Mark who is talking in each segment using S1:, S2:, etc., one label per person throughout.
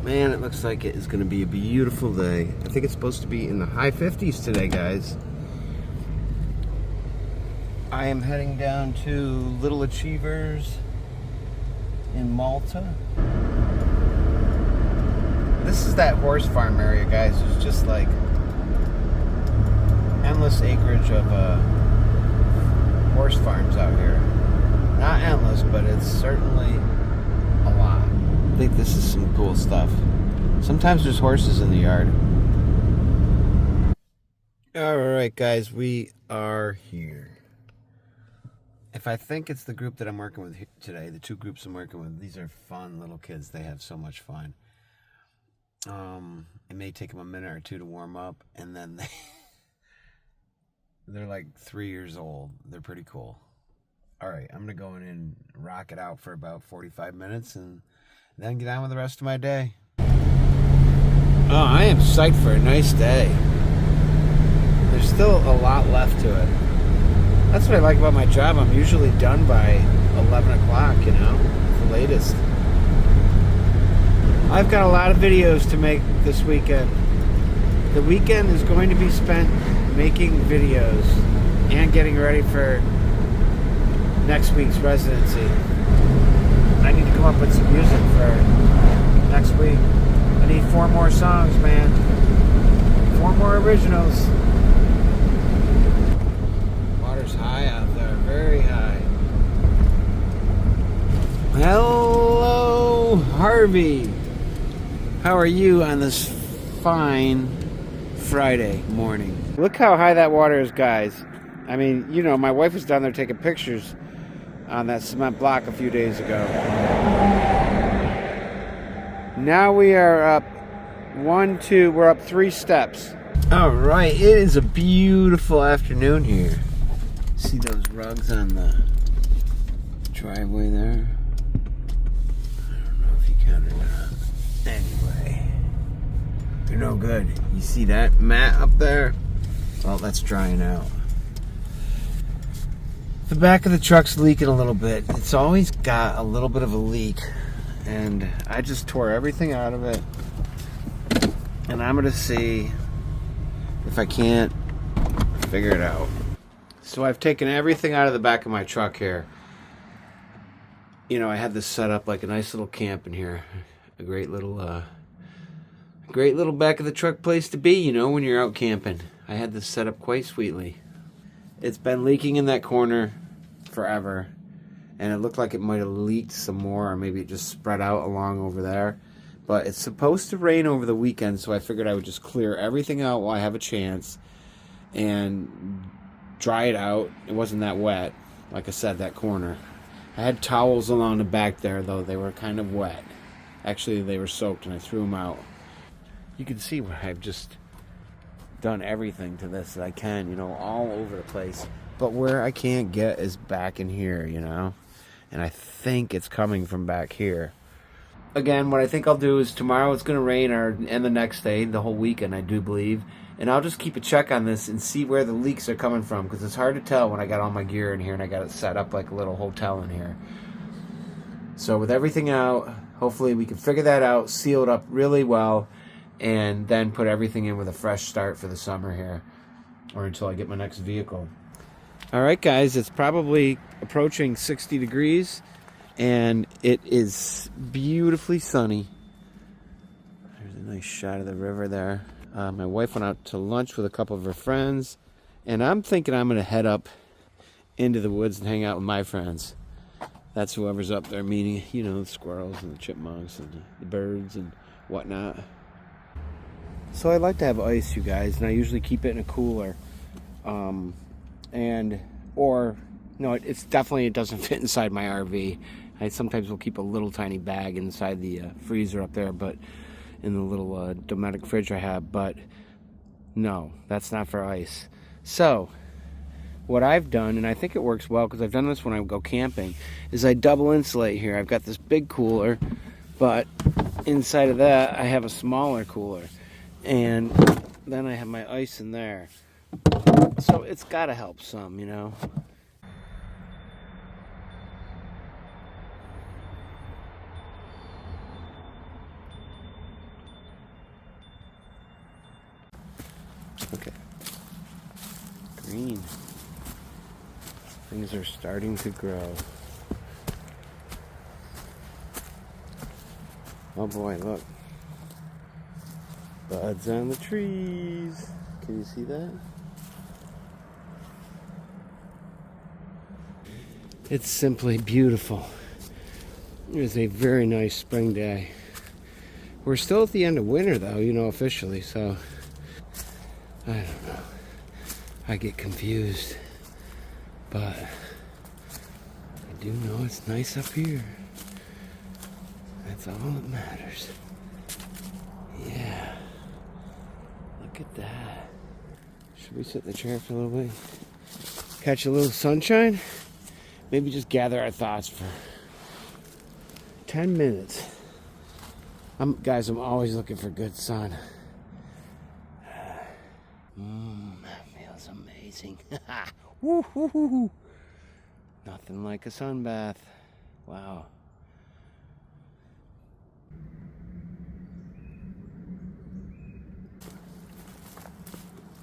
S1: Man, it looks like it is going to be a beautiful day. I think it's supposed to be in the high 50s today, guys. I am heading down to Little Achievers in Malta. This is that horse farm area, guys. There's just like endless acreage of horse farms out here. Not endless, but it's certainly a lot. I think this is some cool stuff. Sometimes there's horses in the yard. Alright guys, we are here. If I think it's the group that I'm working with today, the two groups I'm working with, these are fun little kids. They have so much fun. It may take them a minute or two to warm up, and then they're like 3 years old. They're pretty cool. Alright, I'm going to go in and rock it out for about 45 minutes and then get on with the rest of my day. Oh, I am psyched for a nice day. There's still a lot left to it. That's what I like about my job. I'm usually done by 11 o'clock, you know, the latest. I've got a lot of videos to make this weekend. The weekend is going to be spent making videos and getting ready for next week's residency. I need to come up with some music for next week. I need 4 more songs, man. 4 more originals. Water's high out there, very high. Hello, Harvey. How are you on this fine Friday morning? Look how high that water is, guys. I mean, you know, my wife was down there taking pictures on that cement block a few days ago. Now we are up we're up 3 steps. All right, it is a beautiful afternoon here. See those rugs on the driveway there? I don't know if you can or not. Anyway, they're no good. You see that mat up there? Well, that's drying out. The back of the truck's leaking a little bit. It's always got a little bit of a leak, and I just tore everything out of it, and I'm gonna see if I can't figure it out. So I've taken everything out of the back of my truck here. You know, I had this set up like a nice little camp in here. A great little back of the truck place to be, you know, when you're out camping. I had this set up quite sweetly. It's been leaking in that corner forever, and it looked like it might have leaked some more, or maybe it just spread out along over there. But it's supposed to rain over the weekend, so I figured I would just clear everything out while I have a chance and dry it out. It wasn't that wet, like I said, that corner. I had towels along the back there, though. They were kind of wet. Actually, they were soaked, and I threw them out. You can see where I've just done everything to this that I can, you know, all over the place. But where I can't get is back in here, you know. And I think it's coming from back here. Again, what I think I'll do is tomorrow it's going to rain, and the next day, the whole weekend, I do believe. And I'll just keep a check on this and see where the leaks are coming from, because it's hard to tell when I got all my gear in here and I got it set up like a little hotel in here. So with everything out, hopefully we can figure that out, seal it up really well, and then put everything in with a fresh start for the summer here, or until I get my next vehicle. All right, guys, it's probably approaching 60 degrees, and it is beautifully sunny. There's a nice shot of the river there. My wife went out to lunch with a couple of her friends, and I'm thinking I'm going to head up into the woods and hang out with my friends. That's whoever's up there, meaning, you know, the squirrels and the chipmunks and the birds and whatnot. So I like to have ice, you guys, and I usually keep it in a cooler. It's definitely, it doesn't fit inside my RV. I sometimes will keep a little tiny bag inside the freezer up there, but in the little domestic fridge I have. But no, that's not for ice. So what I've done, and I think it works well because I've done this when I go camping, is I double insulate here. I've got this big cooler, but inside of that I have a smaller cooler, and then I have my ice in there. So it's got to help some, you know. Okay. Green. Things are starting to grow. Oh boy, look. Buds on the trees. Can you see that? It's simply beautiful. It is a very nice spring day. We're still at the end of winter though, you know, officially, so I don't know. I get confused. But I do know it's nice up here. That's all that matters. Yeah. Look at that. Should we sit in the chair for a little bit? Catch a little sunshine? Maybe just gather our thoughts for 10 minutes. Guys, I'm always looking for good sun. That feels amazing. Woo-hoo-hoo-hoo. Nothing like a sun bath. Wow.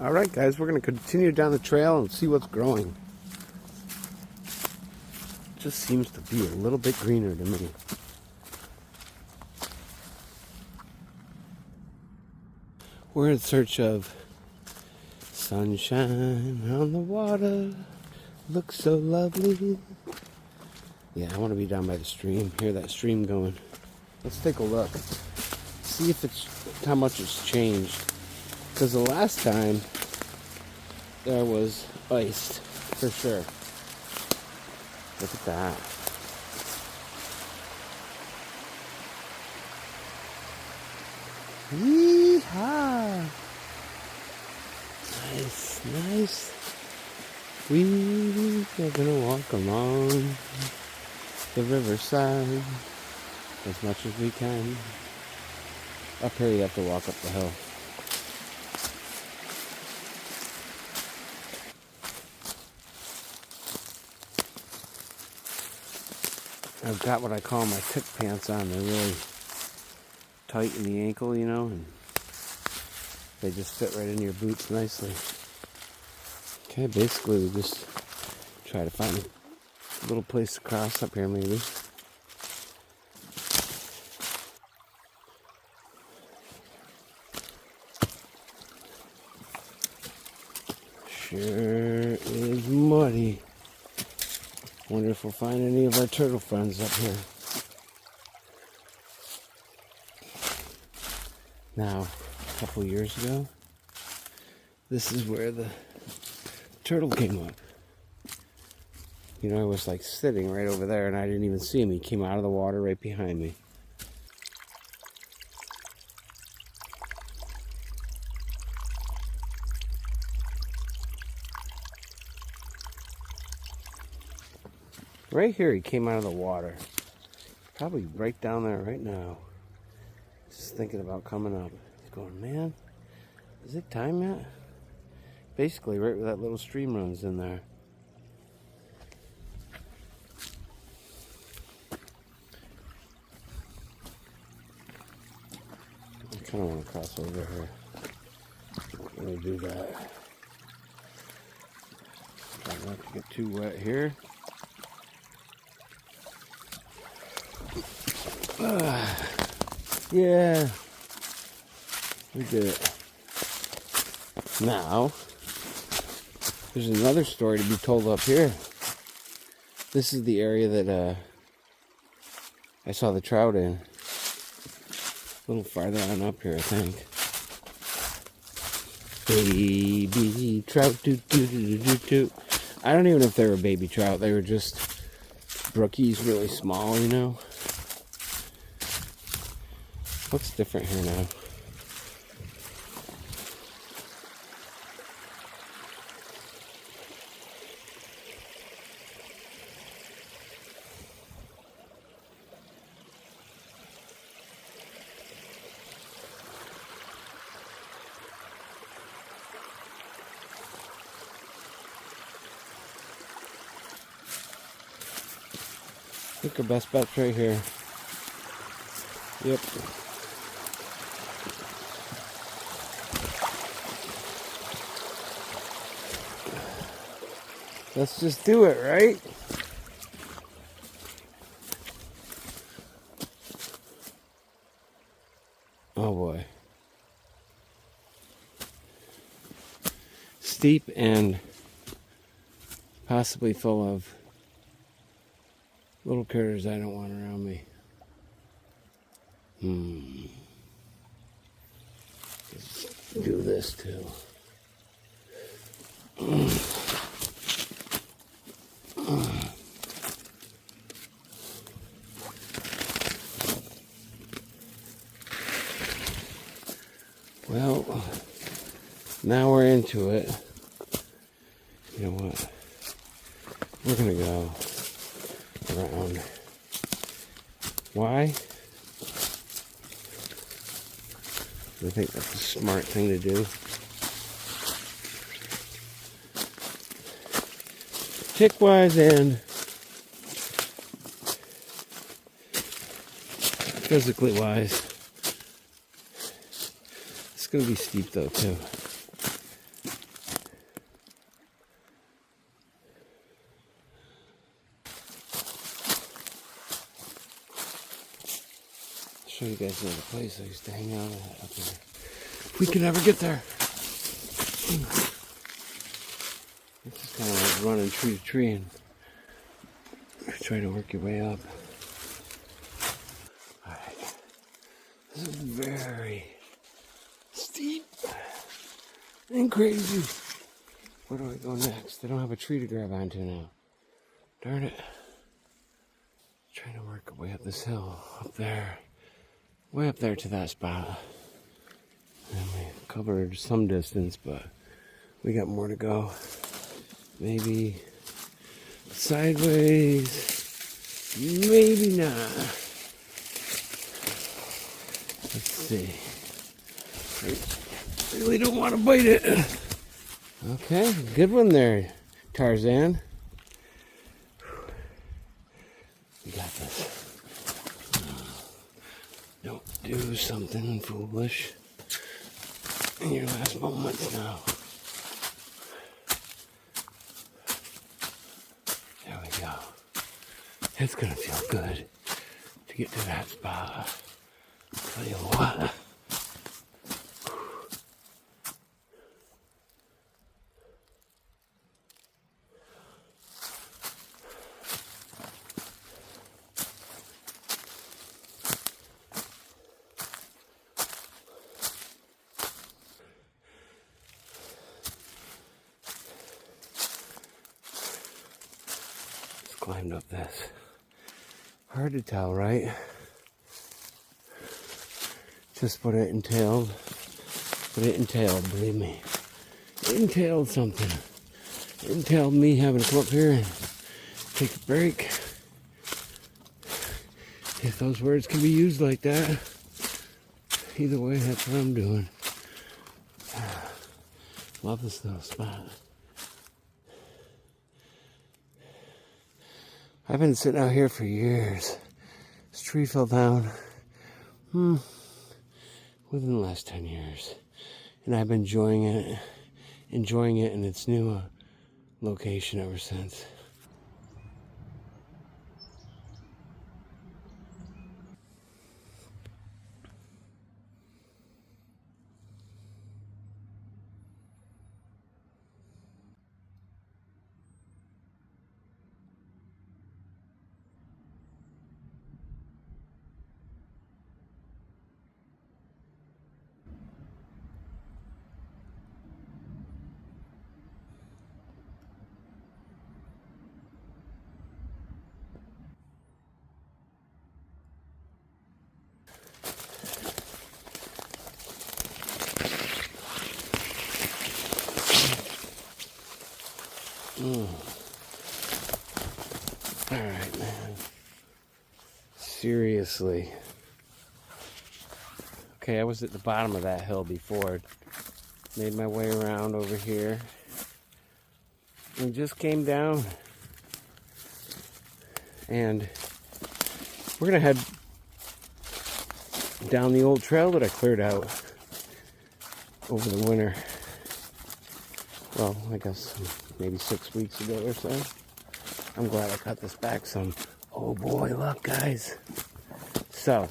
S1: All right, guys, we're going to continue down the trail and see what's growing. It just seems to be a little bit greener to me. We're in search of sunshine on the water. Looks so lovely. Yeah, I want to be down by the stream. Hear that stream going. Let's take a look. See if it's how much it's changed. Because the last time there was iced for sure. Look at that. Yeehaw! Nice, nice. We are gonna walk along the riverside as much as we can. Up here you have to walk up the hill. I've got what I call my tick pants on. They're really tight in the ankle, you know, and they just fit right in your boots nicely. Okay, basically we just try to find a little place to cross up here maybe. Sure is muddy. Wonder if we'll find any of our turtle friends up here. Now, a couple years ago, this is where the turtle came up. You know, I was like sitting right over there and I didn't even see him. He came out of the water right behind me. Right here, he came out of the water. Probably right down there right now. Just thinking about coming up. He's going, man, is it time yet? Basically, right where that little stream runs in there. I kind of want to cross over here. Let me do that. Try not to get too wet here. Yeah, we did it. Now, there's another story to be told up here. This is the area that I saw the trout in. A little farther on up here, I think. Baby trout, doot, doot, doot, doot, doot. I don't even know if they were baby trout. They were just brookies, really small, you know. Looks different here now. I think our best bet's right here. Yep. Let's just do it, right? Oh boy. Steep and possibly full of little critters I don't want around me. Let's do this too. Well, now we're into it. You know what? We're gonna go around. Why? I think that's a smart thing to do. Tick-wise and physically wise. It's gonna be steep though too. I'll show you guys another place I used to hang out at up there. If we can ever get there. This is kind of like running tree to tree and trying to work your way up. Alright. This is very steep and crazy. Where do I go next? I don't have a tree to grab onto now. Darn it. Trying to work our way up this hill. Up there. Way up there to that spot. And we covered some distance, but we got more to go. Maybe sideways, maybe not. Let's see. I really don't want to bite it. Okay, good one there, Tarzan. You got this. Don't do something foolish in your last moments now. There we go. It's gonna feel good to get to that spot. I'll tell you what. Climbed up this. Hard to tell, right? Just what it entailed. But it entailed, believe me. It entailed something. It entailed me having to come up here and take a break. If those words can be used like that. Either way, that's what I'm doing. Love this little spot. I've been sitting out here for years. This tree fell down within the last 10 years. And I've been enjoying it in its new location ever since. Alright, man. Seriously. Okay, I was at the bottom of that hill before. Made my way around over here. And just came down. And we're going to head down the old trail that I cleared out over the winter. Well, I guess maybe 6 weeks ago or so. I'm glad I cut this back some. Oh boy, look guys. So,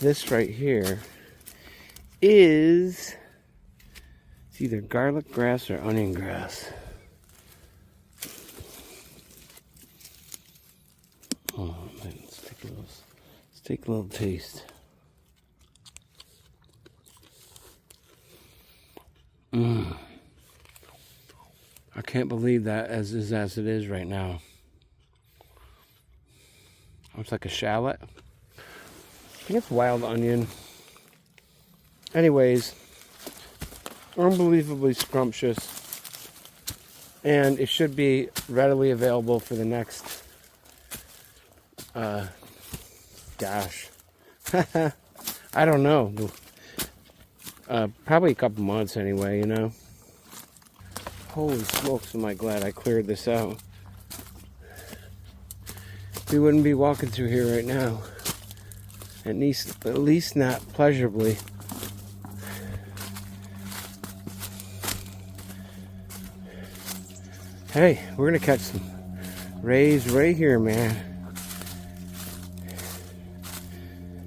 S1: this right here is, it's either garlic grass or onion grass. Oh man, let's take a little taste. I can't believe that as it is right now. Looks like a shallot. I think it's wild onion. Anyways, unbelievably scrumptious. And it should be readily available for the next, gosh, I don't know. Probably a couple months anyway, you know. Holy smokes, am I glad I cleared this out. We wouldn't be walking through here right now. At least not pleasurably. Hey, we're gonna catch some rays right here, man.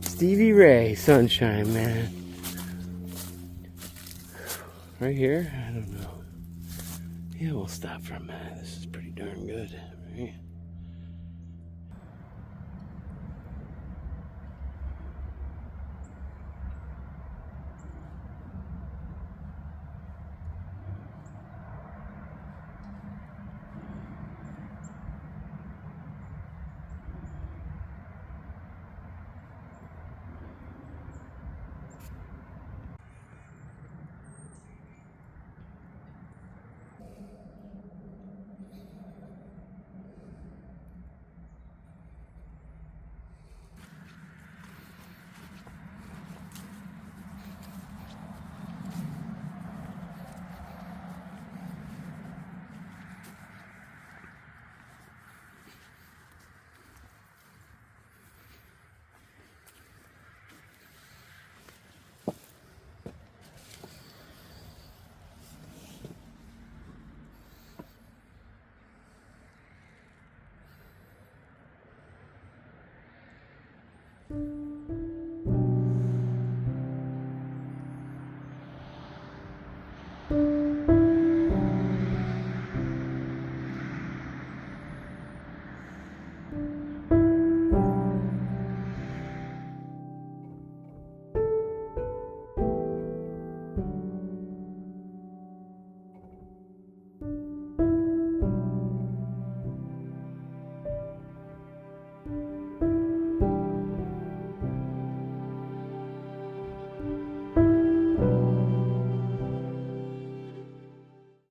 S1: Stevie Ray, sunshine, man. Right here? I don't know. Yeah, we'll stop for a minute. This is pretty darn good, right?